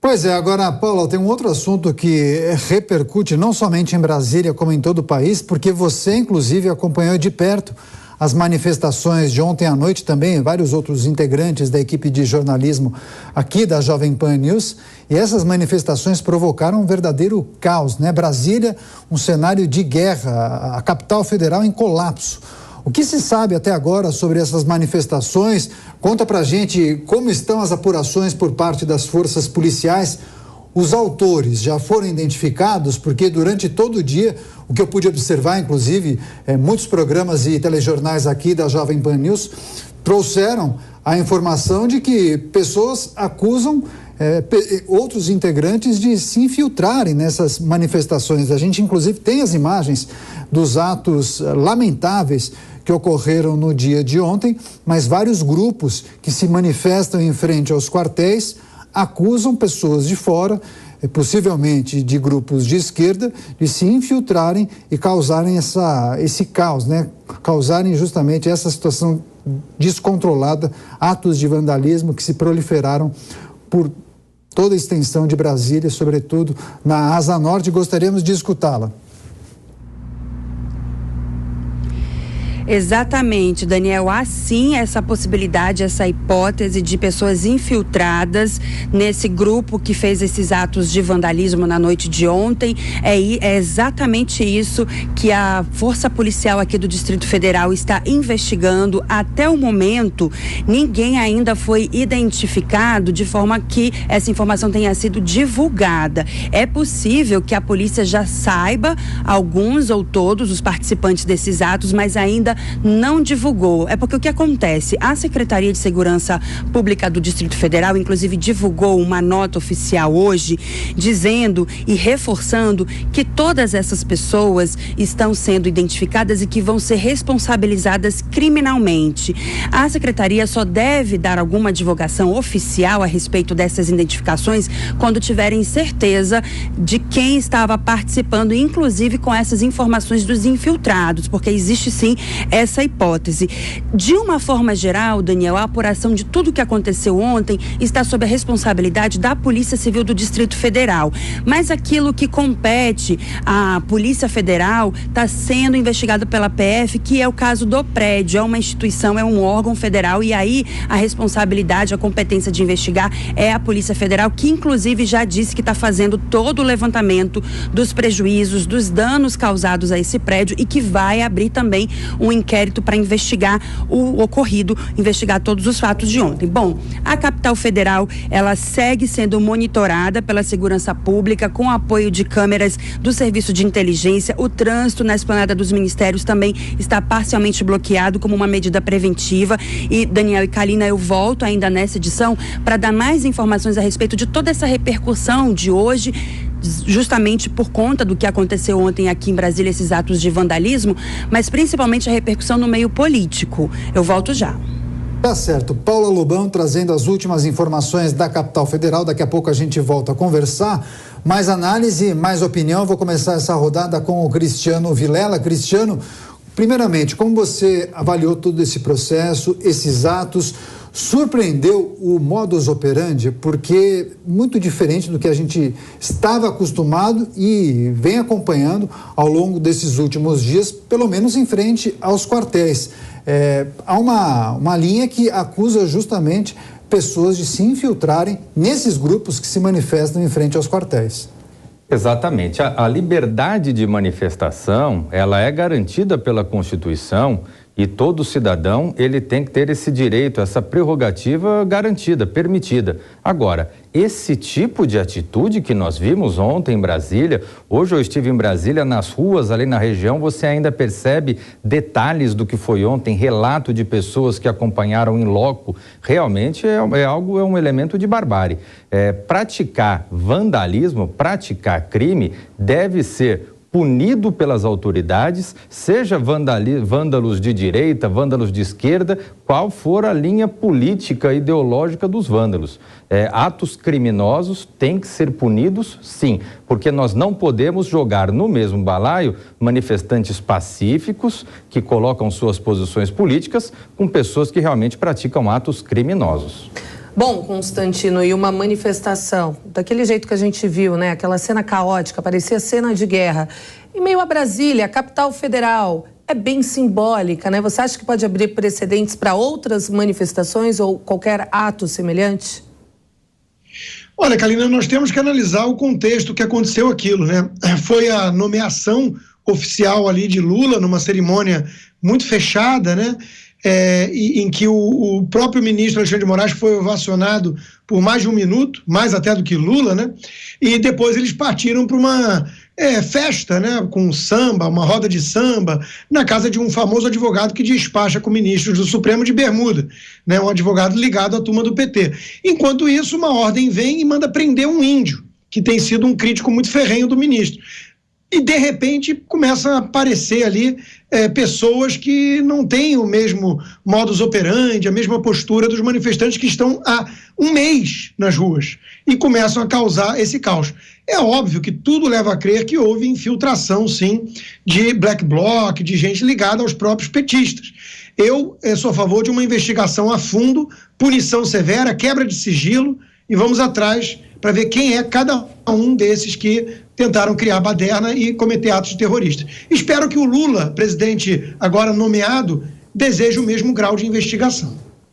Pois é, agora, Paula, tem um outro assunto que repercute não somente em Brasília, como em todo o país, porque você, inclusive, acompanhou de perto as manifestações de ontem à noite também, vários outros integrantes da equipe de jornalismo aqui da Jovem Pan News, e essas manifestações provocaram um verdadeiro caos, né? Brasília, um cenário de guerra, a capital federal em colapso. O que se sabe até agora sobre essas manifestações? Conta pra gente como estão as apurações por parte das forças policiais. Os autores já foram identificados? Porque durante todo o dia, o que eu pude observar, inclusive, muitos programas e telejornais aqui da Jovem Pan News trouxeram a informação de que pessoas acusam outros integrantes de se infiltrarem nessas manifestações. A gente, inclusive, tem as imagens dos atos lamentáveis que ocorreram no dia de ontem, mas vários grupos que se manifestam em frente aos quartéis acusam pessoas de fora, possivelmente de grupos de esquerda, de se infiltrarem e causarem esse caos, né? Causarem justamente essa situação descontrolada, atos de vandalismo que se proliferaram por toda a extensão de Brasília, sobretudo na Asa Norte. Gostaríamos de escutá-la. Exatamente, Daniel. Há sim essa possibilidade, essa hipótese de pessoas infiltradas nesse grupo que fez esses atos de vandalismo na noite de ontem. É exatamente isso que a Força Policial aqui do Distrito Federal está investigando. Até o momento, ninguém ainda foi identificado de forma que essa informação tenha sido divulgada. É possível que a polícia já saiba alguns ou todos os participantes desses atos, mas ainda não divulgou. É porque o que acontece? A Secretaria de Segurança Pública do Distrito Federal, inclusive, divulgou uma nota oficial hoje, dizendo e reforçando que todas essas pessoas estão sendo identificadas e que vão ser responsabilizadas criminalmente. A Secretaria só deve dar alguma divulgação oficial a respeito dessas identificações quando tiverem certeza de quem estava participando, inclusive com essas informações dos infiltrados, porque existe sim essa hipótese. De uma forma geral, Daniel, a apuração de tudo o que aconteceu ontem está sob a responsabilidade da Polícia Civil do Distrito Federal. Mas aquilo que compete à Polícia Federal está sendo investigado pela PF, que é o caso do prédio. É uma instituição, é um órgão federal, e aí a responsabilidade, a competência de investigar é a Polícia Federal, que inclusive já disse que está fazendo todo o levantamento dos prejuízos, dos danos causados a esse prédio, e que vai abrir também um inquérito para investigar o ocorrido, investigar todos os fatos de ontem. Bom, a capital federal, ela segue sendo monitorada pela segurança pública com apoio de câmeras do Serviço de Inteligência. O trânsito na esplanada dos ministérios também está parcialmente bloqueado como uma medida preventiva. E, Daniel e Kalina, eu volto ainda nessa edição para dar mais informações a respeito de toda essa repercussão de hoje, justamente por conta do que aconteceu ontem aqui em Brasília, esses atos de vandalismo, mas principalmente a repercussão no meio político. Eu volto já. Tá certo. Paula Lobão trazendo as últimas informações da capital federal. Daqui a pouco a gente volta a conversar. Mais análise, mais opinião. Vou começar essa rodada com o Cristiano Vilela. Cristiano, primeiramente, como você avaliou todo esse processo, esses atos? Surpreendeu o modus operandi, porque muito diferente do que a gente estava acostumado e vem acompanhando ao longo desses últimos dias, pelo menos em frente aos quartéis. Há uma linha que acusa justamente pessoas de se infiltrarem nesses grupos que se manifestam em frente aos quartéis. Exatamente. A liberdade de manifestação, ela é garantida pela Constituição. E todo cidadão, ele tem que ter esse direito, essa prerrogativa garantida, permitida. Agora, esse tipo de atitude que nós vimos ontem em Brasília, hoje eu estive em Brasília, nas ruas ali na região, você ainda percebe detalhes do que foi ontem, relato de pessoas que acompanharam em loco. Realmente é um elemento de barbárie. Praticar vandalismo, praticar crime, deve ser punido pelas autoridades, seja vândalos de direita, vândalos de esquerda, qual for a linha política, ideológica dos vândalos. Atos criminosos têm que ser punidos, sim, porque nós não podemos jogar no mesmo balaio manifestantes pacíficos que colocam suas posições políticas com pessoas que realmente praticam atos criminosos. Bom, Constantino, e uma manifestação, daquele jeito que a gente viu, né? Aquela cena caótica, parecia cena de guerra. Em meio a Brasília, a capital federal, é bem simbólica, né? Você acha que pode abrir precedentes para outras manifestações ou qualquer ato semelhante? Olha, Kalina, nós temos que analisar o contexto que aconteceu aquilo, né? Foi a nomeação oficial ali de Lula, numa cerimônia muito fechada, né? Em que o próprio ministro Alexandre de Moraes foi ovacionado por mais de 1 minuto, mais até do que Lula, né? E depois eles partiram para uma festa, né? Com samba, uma roda de samba, na casa de um famoso advogado que despacha com ministros do Supremo de bermuda, né? Um advogado ligado à turma do PT. Enquanto isso, uma ordem vem e manda prender um índio, que tem sido um crítico muito ferrenho do ministro. E, de repente, começa a aparecer ali pessoas que não têm o mesmo modus operandi, a mesma postura dos manifestantes que estão há 1 mês nas ruas e começam a causar esse caos. É óbvio que tudo leva a crer que houve infiltração, sim, de black bloc, de gente ligada aos próprios petistas. Eu sou a favor de uma investigação a fundo, punição severa, quebra de sigilo, e vamos atrás para ver quem é cada um desses que tentaram criar baderna e cometer atos terroristas. Espero que o Lula, presidente agora nomeado, deseje o mesmo grau de investigação.